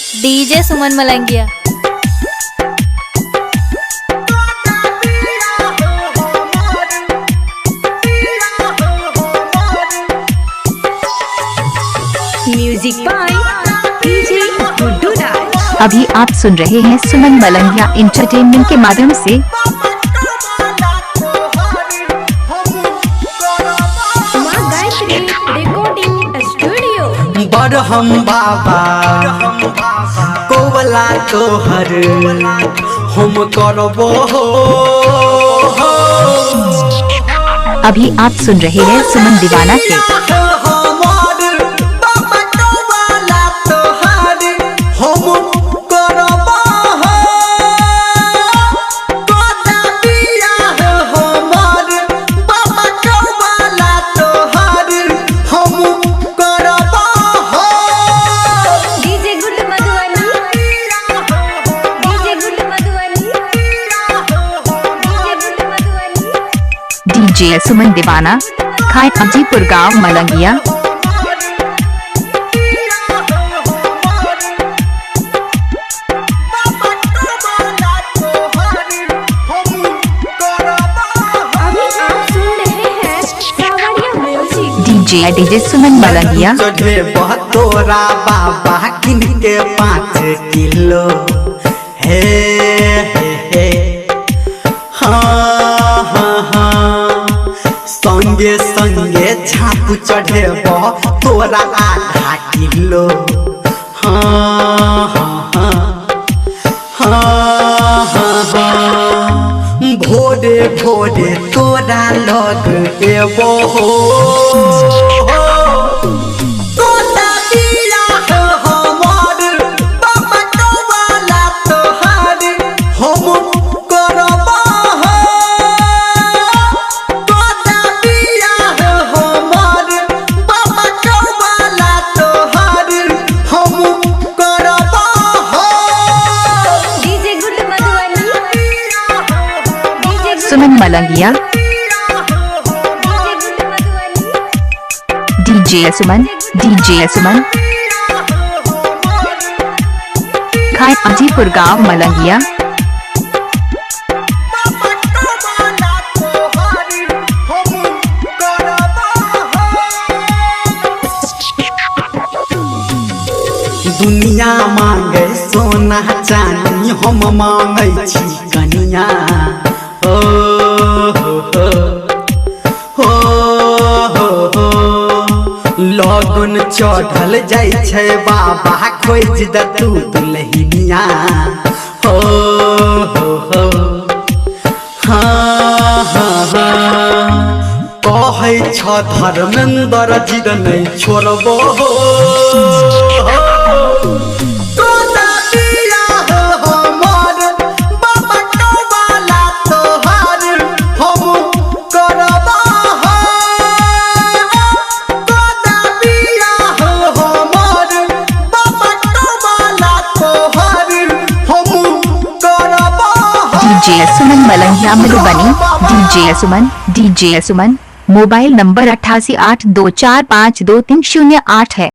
DJ Suman Malangiya. Music by DJ Guddu Raj. अभी आप सुन रहे हैं सुमन मलंगिया एंटरटेनमेंट के माध्यम से। रिकॉर्डिंग स्टूडियो बरहम बाबा कोवला तोहर हम करबो। अभी आप सुन रहे हैं सुमन दीवाना के। डीजे सुमन दीवाना खाए अजीपुर गांव मलंगिया। डीजे सुमन मलंगिया। चढ़े बहतोरा बाबा किन के 5 किलो हे हे हाँ हाँ हाँ संगे संगे छाप चढ़े तोरा 1/2 किलो हाँ हाँ हाँ हाँ हाँ भोरे भोरे तोरा लग एबो सुमन मलंगिया। डीजे सुमन खाए अजीपुर गांव मलंगिया। दुनिया मांगे सोना चांदी हम मांगे छी कनिया। हो हो हो हो हो लगन चढ़ल जाय छै बाबा खोज द तू दुल्हनिया। हो हो हो हाँ हाँ हाँ कहै छ धर्मेंद्र जी नहीं छोड़बो। डीजे सुमन मलंगिया मधुबनी। डीजे सुमन मोबाइल नंबर 8882452308 है।